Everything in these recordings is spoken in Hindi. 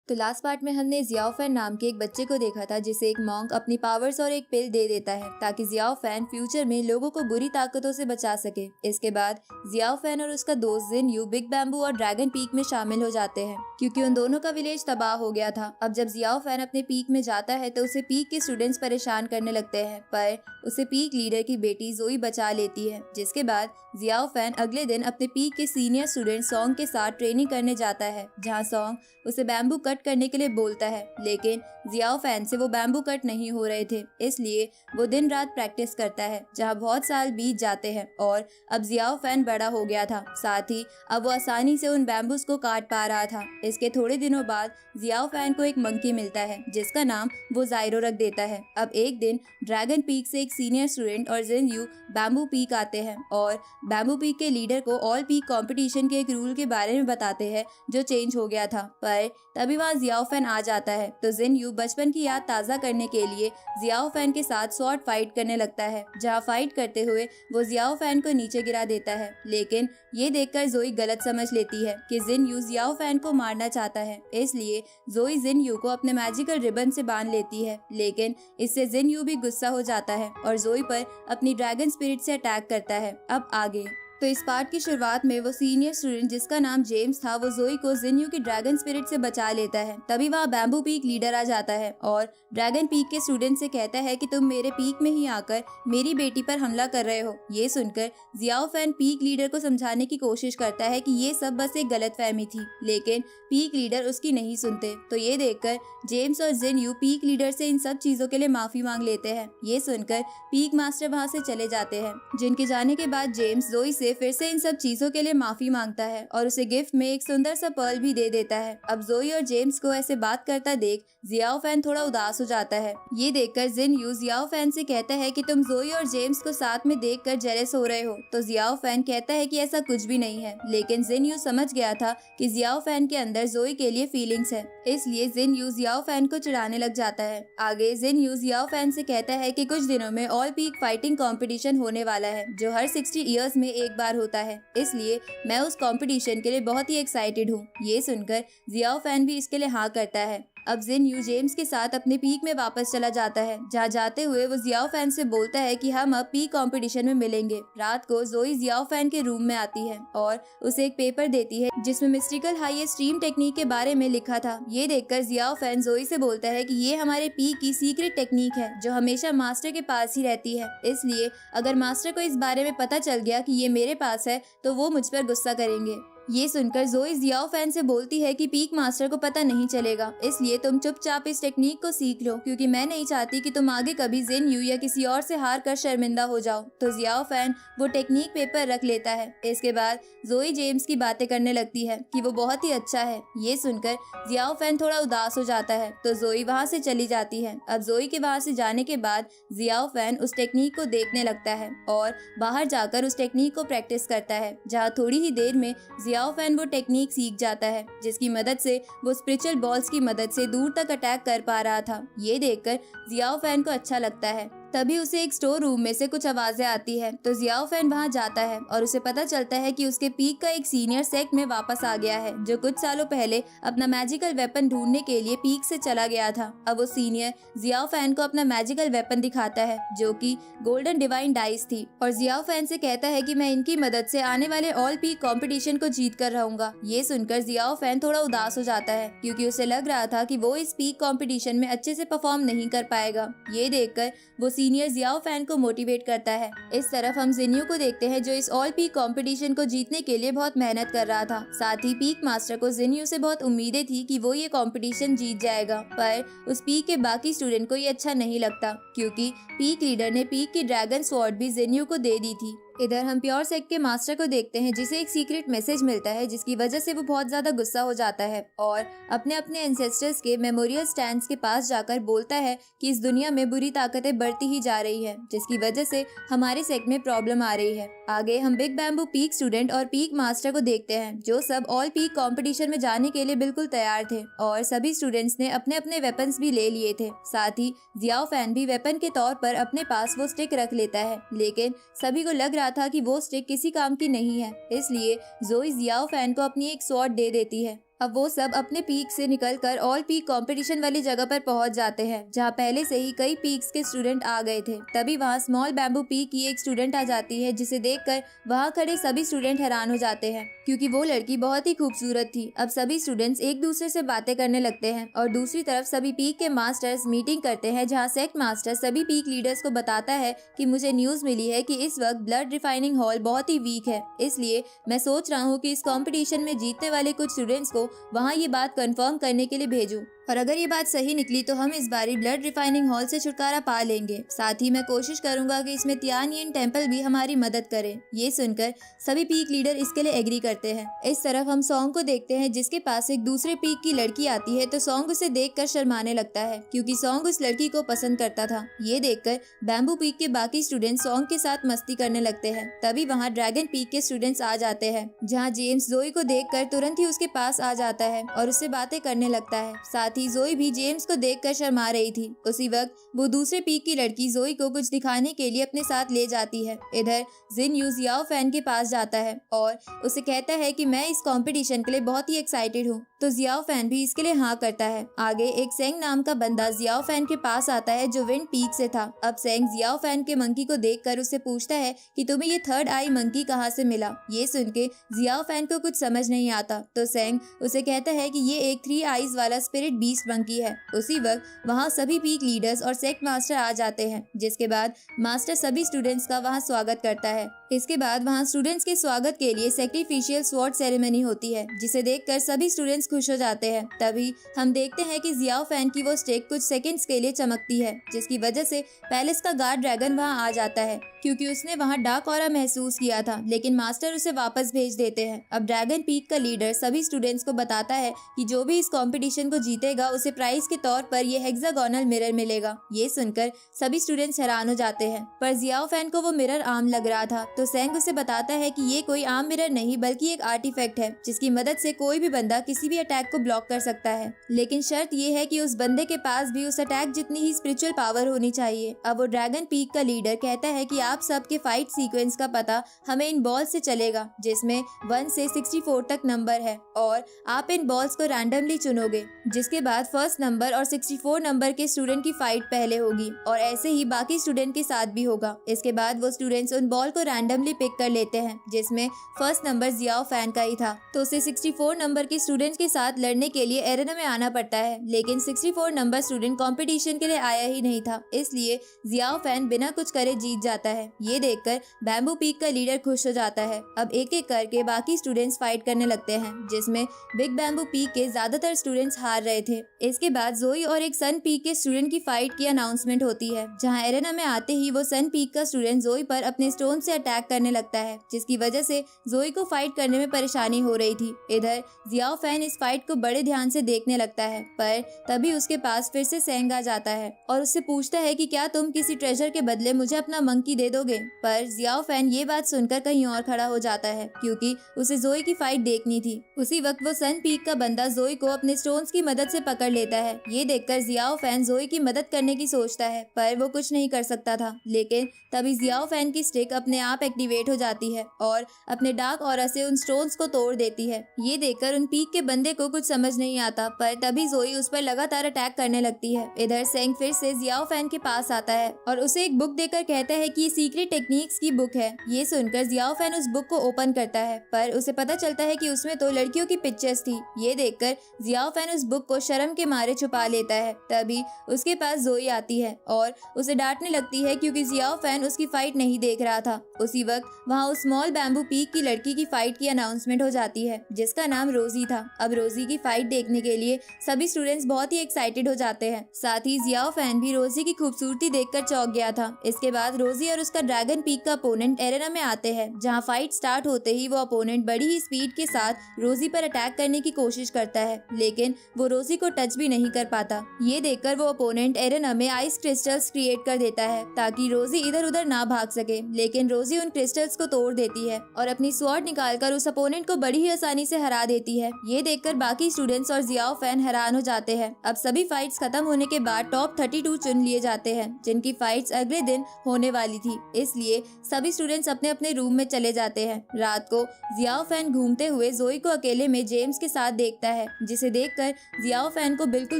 तो लास्ट पार्ट में हमने जियाओ फैन नाम के एक बच्चे को देखा था जिसे एक मॉन्क अपनी पावर्स और एक पिल दे देता है ताकि जियाओ फैन फ्यूचर में लोगों को बुरी ताकतों से बचा सके। इसके बाद जियाओ फैन और उसका दोस्त जिन यू बिग बैम्बू और ड्रैगन पीक में शामिल हो जाते हैं क्योंकि उन दोनों का विलेज तबाह हो गया था। अब जब जियाओ फैन अपने पीक में जाता है तो उसे पीक के स्टूडेंट्स परेशान करने लगते हैं, पर उसे पीक लीडर की बेटी जोई बचा लेती है। जिसके बाद जियाओ फैन अगले दिन अपने पीक के सीनियर स्टूडेंट सॉन्ग के साथ ट्रेनिंग करने जाता है, जहाँ सॉन्ग उसे बैम्बू कट करने के लिए बोलता है, लेकिन जियाओ फैन से वो बैम्बू कट नहीं हो रहे थे, इसलिए वो दिन रात प्रैक्टिस करता है। जहाँ बहुत साल बीत जाते हैं और अब जियाओ फैन बड़ा हो गया था, साथ ही अब वो आसानी से उन बैम्बूज को काट पा रहा था। इसके थोड़े दिनों बाद जियाओ फैन को एक मंकी मिलता है जिसका नाम वो जायरो रख देता है। अब एक दिन ड्रैगन पीक से एक सीनियर स्टूडेंट और जिन यू बैम्बू पीक आते हैं और बैम्बू पीक के लीडर को ऑल पीक कंपटीशन के एक रूल के बारे में बताते हैं जो चेंज हो गया था। पर तभी वहाँ जियाओ फैन आ जाता है तो जिन यू बचपन की याद ताज़ा करने के लिए जियाओ फैन के साथ शॉर्ट फाइट करने लगता है, जहाँ फाइट करते हुए वो जियाओ फैन को नीचे गिरा देता है। लेकिन ये देखकर जोई गलत समझ लेती है कि जिन यू जियाओ फैन को मारना चाहता है, इसलिए जोई जिन यू को अपने मैजिकल रिबन से बांध लेती है। लेकिन इससे जिन यू भी गुस्सा हो जाता है और जोई पर अपनी ड्रैगन स्पिरिट से अटैक करता है। अब आगे तो इस पार्ट की शुरुआत में वो सीनियर स्टूडेंट जिसका नाम जेम्स था वो जोई को जिन यू की ड्रैगन स्पिरिट से बचा लेता है। तभी वहाँ बैम्बू पीक लीडर आ जाता है और ड्रैगन पीक के स्टूडेंट से कहता है कि तुम मेरे पीक में ही आकर मेरी बेटी पर हमला कर रहे हो। ये सुनकर जियाओ फैन पीक लीडर को समझाने की कोशिश करता है कि ये सब बस एक गलतफहमी थी, लेकिन पीक लीडर उसकी नहीं सुनते। तो ये देखकर जेम्स और जिन यू पीक लीडर से इन सब चीजों के लिए माफी मांग लेते हैं। ये सुनकर पीक मास्टर वहाँ से चले जाते हैं। जिनके जाने के बाद जेम्स जोई से फिर से इन सब चीजों के लिए माफी मांगता है और उसे गिफ्ट में एक सुंदर सा पर्ल भी दे देता है। अब जोई और जेम्स को ऐसे बात करता देख जियाओ फैन थोड़ा उदास हो जाता है। ये देखकर जिन यू जियाओ फैन से कहता है कि तुम जोई और जेम्स को साथ में देखकर जेलस हो रहे हो। तो जियाओ फैन कहता है कि ऐसा कुछ भी नहीं है, लेकिन जिन यू समझ गया था कि जियाओ फैन के अंदर जोई के लिए फीलिंग्स है, इसलिए जिन यू जियाओ फैन को चिढ़ाने लग जाता है। आगे जिन यू जियाओ फैन से कहता है कि कुछ दिनों में ऑल पीक फाइटिंग कंपटीशन होने वाला है जो हर 60 इयर्स में एक बार होता है, इसलिए मैं उस कंपटीशन के लिए बहुत ही एक्साइटेड हूँ। ये सुनकर जियाओ फैन भी इसके लिए हाँ करता है। अब जिन यू जेम्स के साथ अपने पीक में वापस चला जाता है, जहाँ जाते हुए वो जियाओ फैन से बोलता है कि हम अब पीक कंपटीशन में मिलेंगे। रात को जोई जियाओ फैन के रूम में आती है और उसे एक पेपर देती है जिसमें मिस्टिकल हाईएस्ट स्ट्रीम टेक्निक के बारे में लिखा था। ये देखकर जियाओ फैन जोई से बोलता है कि ये हमारे पीक की सीक्रेट टेक्निक है जो हमेशा मास्टर के पास ही रहती है, इसलिए अगर मास्टर को इस बारे में पता चल गया कि ये मेरे पास है तो वो मुझ पर गुस्सा करेंगे। ये सुनकर जोई जियाओ फैन से बोलती है कि पीक मास्टर को पता नहीं चलेगा, इसलिए तुम चुपचाप इस टेक्निक को सीख लो क्योंकि मैं नहीं चाहती कि तुम आगे कभी जिन यू या किसी और से हार कर शर्मिंदा हो जाओ। तो जियाओ फैन वो टेक्निक पेपर रख लेता है। इसके बाद जोई जेम्स की बातें करने लगती है कि वो बहुत ही अच्छा है। ये सुनकर जियाओ फैन थोड़ा उदास हो जाता है तो जोई वहाँ से चली जाती है। अब जोई के वहाँ से जाने के बाद जियाओ फैन उस टेक्निक को देखने लगता है और बाहर जाकर उस टेक्निक को प्रैक्टिस करता है, जहाँ थोड़ी ही देर में जियाओ फैन वो टेक्निक सीख जाता है जिसकी मदद से वो स्पिरिचुअल बॉल्स की मदद से दूर तक अटैक कर पा रहा था। ये देखकर जियाओ फैन को अच्छा लगता है। तभी उसे एक स्टोर रूम में से कुछ आवाजें आती है तो जियाओ फैन वहां जाता है और उसे पता चलता है कि उसके पीक का एक सीनियर सेक्ट में वापस आ गया है जो कुछ सालों पहले अपना मैजिकल वेपन ढूंढने के लिए पीक से चला गया था। अब वो सीनियर जियाओ फैन को अपना मैजिकल वेपन दिखाता है जो कि गोल्डन डिवाइन डाइस थी और जियाओ फैन से कहता है कि मैं इनकी मदद से आने वाले ऑल पीक कंपटीशन को जीत कर रहूंगा। ये सुनकर जियाओ फैन थोड़ा उदास हो जाता है क्योंकि उसे लग रहा था कि वो इस पीक कंपटीशन में अच्छे से परफॉर्म नहीं कर पाएगा। ये देखकर वो सीनियर जियाओ फैन को मोटिवेट करता है। इस तरफ हम जिन यू को देखते हैं जो इस ऑल पीक कंपटीशन को जीतने के लिए बहुत मेहनत कर रहा था। साथ ही पीक मास्टर को जिन यू से बहुत उम्मीदें थी कि वो ये कंपटीशन जीत जाएगा, पर उस पीक के बाकी स्टूडेंट को ये अच्छा नहीं लगता क्योंकि पीक लीडर ने पीक की ड्रैगन स्वॉर्ड भी जिन यू को दे दी थी। इधर हम प्योर सेक्ट के मास्टर को देखते हैं जिसे एक सीक्रेट मैसेज मिलता है जिसकी वजह से वो बहुत ज्यादा गुस्सा हो जाता है और अपने अपने एंसेस्टर्स के मेमोरियल स्टैंड्स के पास जाकर बोलता है कि इस दुनिया में बुरी ताकतें बढ़ती ही जा रही है जिसकी वजह से हमारे सेक्ट में प्रॉब्लम आ रही है। आगे हम बिग बैम्बू पीक स्टूडेंट और पीक मास्टर को देखते हैं जो सब ऑल पीक कंपटीशन में जाने के लिए बिल्कुल तैयार थे और सभी स्टूडेंट्स ने अपने अपने वेपन्स भी ले लिए थे। साथ ही जियाओ फैन भी वेपन के तौर पर अपने पास वो स्टिक रख लेता है, लेकिन सभी को लग रहा था कि वो स्टिक किसी काम की नहीं है, इसलिए जोई जियाओ फैन को अपनी एक स्वॉर्ड दे देती है। अब वो सब अपने पीक से निकलकर ऑल पीक कंपटीशन वाली जगह पर पहुंच जाते हैं, जहां पहले से ही कई पीक्स के स्टूडेंट आ गए थे। तभी वहां स्मॉल बैम्बू पीक की एक स्टूडेंट आ जाती है, जिसे देखकर वहां खड़े सभी स्टूडेंट हैरान हो जाते हैं, क्योंकि वो लड़की बहुत ही खूबसूरत थी। अब सभी स्टूडेंट्स एक दूसरे से बातें करने लगते हैं और दूसरी तरफ सभी पीक के मास्टर्स मीटिंग करते हैं, जहाँ सेक्ट मास्टर सभी पीक लीडर्स को बताता है कि मुझे न्यूज मिली है कि इस वक्त ब्लड रिफाइनिंग हॉल बहुत ही वीक है, इसलिए मैं सोच रहा हूँ कि इस कंपटीशन में जीतने वाले कुछ स्टूडेंट्स को वहाँ ये बात कंफर्म करने के लिए भेजूं, और अगर ये बात सही निकली तो हम इस बारी ब्लड रिफाइनिंग हॉल से छुटकारा पा लेंगे। साथ ही मैं कोशिश करूंगा कि इसमें तियानयिन टेम्पल भी हमारी मदद करे। ये सुनकर सभी पीक लीडर इसके लिए एग्री करते हैं। इस तरफ हम सॉन्ग को देखते हैं, जिसके पास एक दूसरे पीक की लड़की आती है, तो सॉन्ग उसे देखकर शर्माने लगता है, क्योंकि सॉन्ग उस लड़की को पसंद करता था। ये देखकर बैम्बू पीक के बाकी स्टूडेंट सॉन्ग के साथ मस्ती करने लगते हैं। तभी वहाँ ड्रैगन पीक के स्टूडेंट्स आ जाते हैं, जहाँ जेम्स जोई को देखकर तुरंत ही उसके पास आ जाता है और उससे बातें करने लगता है। साथ ही जोई भी जेम्स को देखकर शर्मा रही थी। उसी वक्त वो दूसरे पीक की लड़की जोई को कुछ दिखाने के लिए अपने साथ ले जाती है। इधर जिन यू जियाओ फैन के पास जाता है और उसे कहता है कि मैं इस कंपटीशन के लिए बहुत ही एक्साइटेड हूँ, तो जियाओ फैन भी इसके लिए हाँ करता है। आगे एक सेंग नाम का बंदा जियाओ फैन के पास आता है, जो विंड पीक से था। अब सेंग जियाओ फैन के मंकी को देखकर उससे पूछता है कि तुम्हें ये थर्ड आई मंकी कहाँ से मिला। ये सुन के जियाओ फैन को कुछ समझ नहीं आता, तो सेंग उसे कहता है कि ये एक 3 आईज वाला स्पिरिट बीस्ट मंकी है। उसी वक्त वहाँ सभी पीक लीडर्स और सेक्ट मास्टर आ जाते हैं, जिसके बाद मास्टर सभी स्टूडेंट्स का वहाँ स्वागत करता है। इसके बाद वहाँ स्टूडेंट्स के स्वागत के लिए सैक्रिफिशियल स्वॉर्ड सेरेमनी होती है, जिसे देखकर सभी स्टूडेंट्स खुश हो जाते हैं। तभी हम देखते हैं कि जियाओ फैन की वो स्टिक कुछ सेकंड्स के लिए चमकती है, जिसकी वजह से पैलेस का गार्ड ड्रैगन वहाँ आ जाता है, क्योंकि उसने वहाँ डार्क ऑरा महसूस किया था, लेकिन मास्टर उसे वापस भेज देते हैं। अब ड्रैगन पीक का लीडर सभी स्टूडेंट्स को बताता है कि जो भी इस कंपटीशन को जीतेगा उसे प्राइज के तौर पर ये हेक्सागोनल मिरर मिलेगा। ये सुनकर सभी स्टूडेंट्स हैरान हो जाते हैं, पर जियाओ फैन को वो मिरर आम लग रहा था, तो सेंग उसे बताता है कि ये कोई आम मिरर नहीं बल्कि एक आर्टिफैक्ट है, जिसकी मदद से कोई भी बंदा किसी भी अटैक को ब्लॉक कर सकता है, लेकिन शर्त ये है कि उस बंदे के पास भी उस अटैक जितनी ही स्पिरिचुअल पावर होनी चाहिए। अब वो ड्रैगन पीक का लीडर कहता है कि आप सबके फाइट सीक्वेंस का पता हमें इन बॉल्स से चलेगा, जिसमें 1 से 64 तक नंबर है, और आप इन बॉल्स को रैंडमली चुनोगे, जिसके बाद फर्स्ट नंबर और 64 नंबर के स्टूडेंट की फाइट पहले होगी, और ऐसे ही बाकी स्टूडेंट के साथ भी होगा। इसके बाद वो स्टूडेंट्स उन बॉल को रैंडमली पिक कर लेते हैं, जिसमें फर्स्ट नंबर जियाओ फैन का ही था, तो उसे 64 नंबर के स्टूडेंट्स के साथ लड़ने के लिए एरेना में आना पड़ता है, लेकिन 64 नंबर स्टूडेंट कंपटीशन के लिए आया ही नहीं था, इसलिए जियाओ फैन बिना कुछ करे जीत जाता है। ये देखकर बैम्बू पीक का लीडर खुश हो जाता है। अब एक एक करके बाकी स्टूडेंट्स फाइट करने लगते हैं, जिसमें बिग बैम्बू पीक के ज्यादातर स्टूडेंट्स हार रहे थे। इसके बाद जोई और एक सन पीक के स्टूडेंट की फाइट की अनाउंसमेंट होती है, जहां एरेना में आते ही वो सन पीक का स्टूडेंट जोई पर अपने स्टोन से अटैक करने लगता है, जिसकी वजह से जोई को फाइट करने में परेशानी हो रही थी। इधर जियाओ फैन इस फाइट को बड़े ध्यान से देखने लगता है, पर तभी उसके पास फिर से सेंग आ जाता है और उससे पूछता है कि क्या तुम किसी ट्रेजर के बदले मुझे अपना मंकी दे दोगे। पर जियाओ फैन ये बात सुनकर कहीं और खड़ा हो जाता है, क्योंकि उसे जोई की फाइट देखनी थी। उसी वक्त वो सन पीक का बंदा जोई को अपने स्टोन्स की मदद से पकड़ लेता है। ये देखकर जियाओ फैन जोई की मदद करने की सोचता है, पर वो कुछ नहीं कर सकता था। लेकिन तभी जियाओ फैन की स्टिक अपने आप एक्टिवेट हो जाती है और अपने डार्क ऑरा से उन स्टोन्स को तोड़ देती है। ये देखकर उन पीक के बंदे को कुछ समझ नहीं आता, पर तभी जोई उस पर लगातार अटैक करने लगती है। इधर सेंग फिर से जियाओ फैन के पास आता है और उसे एक बुक देकर कहता है कि ये सीक्रेट टेक्निक्स की बुक है। ये सुनकर जियाओ फैन उस बुक को ओपन करता है, पर उसे पता चलता है कि उसमें तो लड़कियों की पिक्चर्स थी। ये देखकर जियाओ फैन उस बुक को शर्म के मारे छुपा लेता है। तभी उसके पास जोई आती है और उसे डांटने लगती है, क्योंकि जियाओ फैन उसकी फाइट नहीं देख रहा था। उसी वक्त वहाँ उस स्मॉल बैम्बू पीक की लड़की की फाइट की अनाउंसमेंट हो जाती है, जिसका नाम रोजी था। अब रोजी की फाइट देखने के लिए सभी स्टूडेंट्स बहुत ही एक्साइटेड हो जाते हैं। साथ ही जियाओ फैन भी रोजी की खूबसूरती देखकर चौंक गया था। इसके बाद रोजी और उसका ड्रैगन पीक का अपोनेंट एरेना में आते हैं, जहां फाइट स्टार्ट होते ही वो अपोनेंट बड़ी ही स्पीड के साथ रोजी पर अटैक करने की कोशिश करता है, लेकिन वो रोजी को टच भी नहीं कर पाता। ये देखकर वो ओपोनेंट एरेना में आइस क्रिस्टल्स क्रिएट कर देता है ताकि रोजी इधर उधर ना भाग सके, लेकिन रोजी उन क्रिस्टल्स को तोड़ देती है और अपनी स्वॉर्ड निकालकर उस अपोनेंट को बड़ी ही आसानी से हरा देती है। ये देखकर बाकी स्टूडेंट्स और जियाओ फैन हैरान हो जाते हैं। अब सभी फाइट्स खत्म होने के बाद टॉप 32 चुन लिए जाते हैं जिनकी फाइट्स अगले दिन होने वाली थी, इसलिए सभी स्टूडेंट्स अपने अपने रूम में चले जाते हैं। रात को जियाओ फैन घूमते हुए जोई को अकेले में जेम्स के साथ देखता है, जिसे देखकर जियाओ फैन को बिल्कुल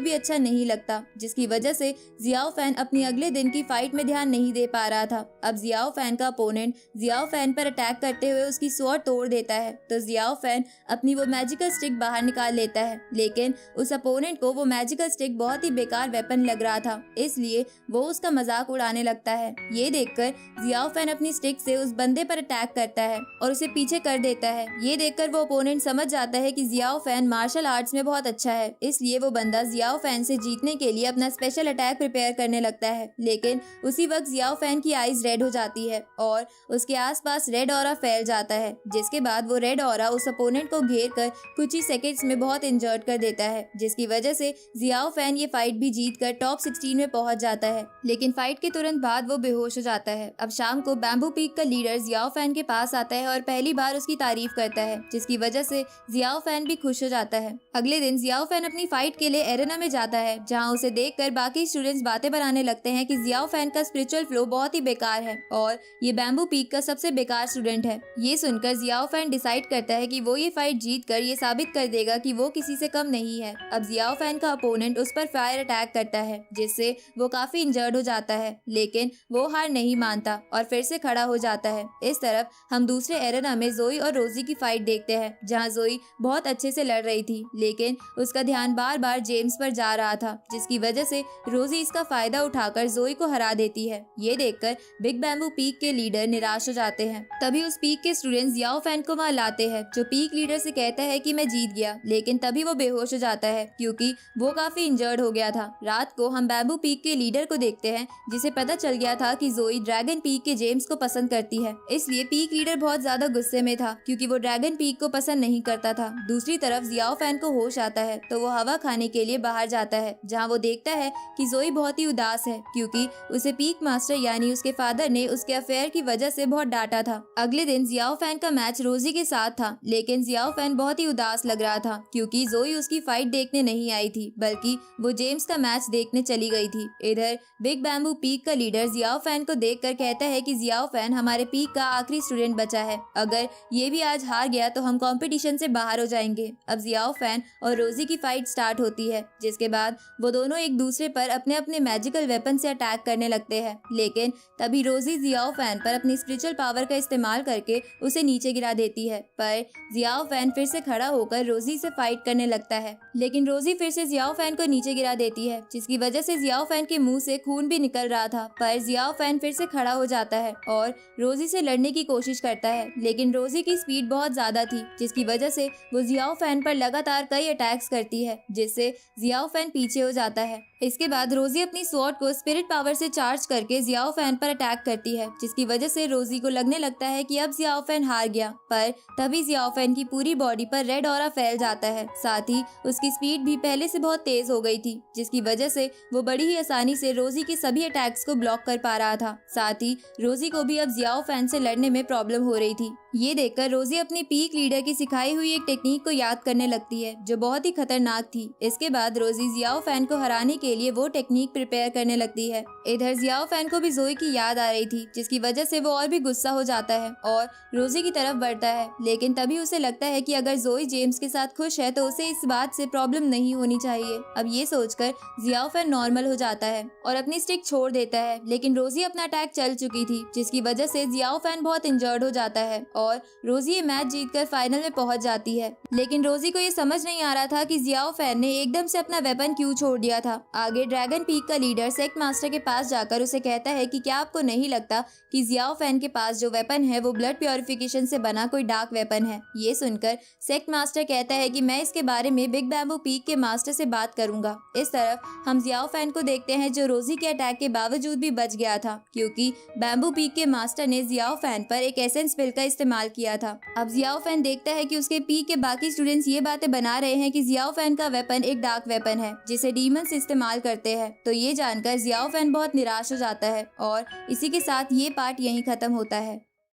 भी अच्छा नहीं लगता, जिसकी वजह से जियाओ फैन अपनी अगले दिन की फाइट में ध्यान नहीं दे पा रहा था। अब जियाओ फैन का अपोनेंट जियाओ फैन पर अटैक करते हुए उसकी स्वॉर्ड तोड़ देता है तो जियाओ फैन अपनी वो मैजिकल स्टिक बाहर निकाल लेता है, लेकिन उस अपोनेंट को वो मैजिकल स्टिक बहुत ही बेकार वेपन लग रहा था, इसलिए वो उसका मजाक उड़ाने लगता है। ये देखकर जियाओ फैन अपनी स्टिक से उस बंदे पर अटैक करता है और उसे पीछे कर देता है। ये देखकर वो अपोनेंट समझ जाता है कि जियाओ फैन मार्शल आर्ट्स में बहुत अच्छा है, इसलिए वो बंदा जियाओ फैन से जीतने के लिए अपना स्पेशल अटैक प्रिपेयर करने लगता है, लेकिन उसी वक्त जियाओ फैन की आईज रेड हो जाती है और उसके आसपास रेड ऑरा फैल जाता है, जिसके बाद वो रेड ऑरा उस अपोनेंट को घेर कर कुछ ही सेकंड्स में बहुत इंजर्ड कर देता है, जिसकी वजह से जियाओ फैन ये फाइट भी जीत कर टॉप 16 में पहुंच जाता है। लेकिन फाइट के तुरंत बाद वो बेहोश हो जाता है। अब शाम को बैम्बू पीक का लीडर जियाओ फैन के पास आता है और पहली बार उसकी तारीफ करता है, जिसकी वजह से जियाओ फैन भी खुश हो जाता है। अगले दिन जियाओ फैन अपनी फाइट के लिए एरेना में जाता है, जहाँ उसे देखकर बाकी स्टूडेंट्स बातें बनाने लगते हैं कि जियाओ फैन का स्पिरिचुअल फ्लो बहुत ही बेकार है और ये बैम्बू पीक का सबसे बेकार स्टूडेंट है। ये सुनकर जियाओ फैन डिसाइड करता है कि वो ये फाइट जीत कर ये साबित कर देगा कि वो किसी से कम नहीं है। अब जियाओ फैन का अपोनेंट उस पर फायर अटैक करता है, जिससे वो काफी इंजर्ड हो जाता है, लेकिन वो हार नहीं मानता और फिर से खड़ा हो जाता है। इस तरफ हम दूसरे एरेना में जोई और रोजी की फाइट देखते हैं, जहाँ जोई बहुत अच्छे से लड़ रही थी, लेकिन उसका ध्यान बार बार जेम्स पर जा रहा था, जिसकी वजह से रोजी इसका फायदा उठाकर जोई को हरा देती है। ये देखकर बिग बैम्बू पीक के लीडर निराश हो जाते हैं। तभी उस पीक के स्टूडेंट्स जियाओ फैन को वहाँ लाते हैं, जो पीक लीडर से कहता है कि मैं जीत गया, लेकिन तभी वो बेहोश हो जाता है क्योंकि वो काफी इंजर्ड हो गया था। रात को हम बैम्बू पीक के लीडर को देखते हैं, जिसे पता चल गया था कि जोई ड्रैगन पीक के जेम्स को पसंद करती है, इसलिए पीक लीडर बहुत ज्यादा गुस्से में था क्योंकि वो ड्रैगन पीक को पसंद नहीं करता था। दूसरी तरफ जियाओ फैन को होश आता है तो वो हवा खाने के लिए बाहर जाता है, जहाँ वो देखता है कि जोई बहुत ही उदास है क्योंकि उसे पीक मास्टर यानी उसके फादर ने उसके अफेयर की वजह से बहुत डांटा था। अगले दिन जियाओ फैन का मैच रोजी के साथ था, लेकिन जियाओ फैन बहुत ही उदास लग रहा था क्योंकि जोई उसकी फाइट देखने नहीं आई थी, बल्कि वो जेम्स का मैच देखने चली गई थी। इधर बिग बैम्बू पीक का लीडर जियाओ फैन को देखकर कहता है कि जियाओ फैन हमारे पीक का आखिरी स्टूडेंट बचा है, अगर ये भी आज हार गया तो हम कंपटीशन से बाहर हो जाएंगे। अब जियाओ फैन और रोजी की फाइट स्टार्ट होती है, जिसके बाद वो दोनों एक दूसरे पर अपने अपने मैजिकल वेपन से अटैक करने लगते हैं, लेकिन तभी रोजी जियाओ फैन पर अपनी स्पिरिचुअल पावर का इस्तेमाल करके उसे नीचे गिरा देती है, पर जियाओ फैन फिर से खड़ा होकर रोजी से फाइट करने लगता है, लेकिन रोजी फिर से जियाओ फैन को नीचे गिरा देती है, जिसकी वजह से जियाओ फैन के मुंह से खून भी निकल रहा था। पर जियाओ फैन फिर से खड़ा हो जाता है और रोजी से लड़ने की कोशिश करता है, लेकिन रोजी की स्पीड बहुत ज्यादा थी, जिसकी वजह से वो जियाओ फैन पर लगातार कई अटैक्स करती है, जिससे जियाओ फैन पीछे हो जाता है। इसके बाद रोजी अपनी स्वॉर्ड को स्पिरिट पावर से चार्ज करके जियाओ फैन पर अटैक करती है, जिसकी वजह से रोजी को लगने लगता है कि अब जियाओ फैन हार गया, पर तभी जियाओ फैन की पूरी बॉडी पर रेड ऑरा फैल जाता है, साथ ही उसकी स्पीड भी पहले से बहुत तेज हो गई थी, जिसकी वजह से वो बड़ी ही आसानी से रोजी के सभी अटैक्स को ब्लॉक कर पा रहा था। साथ ही रोजी को भी अब जियाओ फैन से लड़ने में प्रॉब्लम हो रही थी। ये देखकर रोजी अपनी पीक लीडर की सिखाई हुई एक टेक्निक को याद करने लगती है, जो बहुत ही खतरनाक थी। इसके बाद रोजी जियाओ फैन को हराने के लिए वो टेक्निक प्रिपेयर करने लगती है। इधर जियाओ फैन को भी जोई की याद आ रही थी, जिसकी वजह से वो और भी गुस्सा हो जाता है और रोजी की तरफ बढ़ता है, लेकिन तभी उसे लगता है कि अगर जोई जेम्स के साथ खुश है तो उसे इस बात से प्रॉब्लम नहीं होनी चाहिए। अब ये सोचकर जियाओ फैन नॉर्मल हो जाता है और अपनी स्टिक छोड़ देता है, लेकिन रोजी अपना अटैक चल चुकी थी, जिसकी वजह से जियाओ फैन बहुत इंजर्ड हो जाता है और रोजी ये मैच जीतकर फाइनल में पहुंच जाती है। लेकिन रोजी को ये समझ नहीं आ रहा था कि जियाओ फैन ने एकदम से अपना वेपन क्यों छोड़ दिया था। आगे ड्रैगन पीक का लीडर सेक्ट मास्टर के पास जाकर उसे कहता है कि क्या आपको नहीं लगता कि जियाओ फैन के पास जो वेपन है वो ब्लड प्योरिफिकेशन से बना कोई डार्क वेपन है। ये सुनकर सेक्ट मास्टर कहता है कि मैं इसके बारे में बिग बैम्बू पीक के मास्टर से बात करूंगा। इस तरफ हम जियाओ फैन को देखते हैं, जो रोजी के अटैक के बावजूद भी बच गया था, क्योंकि बैम्बू पीक के मास्टर ने जियाओ फैन पर एक एसेंस पिल का इस्तेमाल किया था। अब जियाओ फैन देखता है कि उसके पीक के बाकी स्टूडेंट्स ये बातें बना रहे हैं कि जियाओ फैन का वेपन वेपन एक डार्क वेपन है जिसे डीमंस इस्तेमाल करते हैं। तो ये जानकर जियाओ फैन बहुत निराश हो जाता है और इसी के साथ ये पार्ट यहीं खत्म होता है।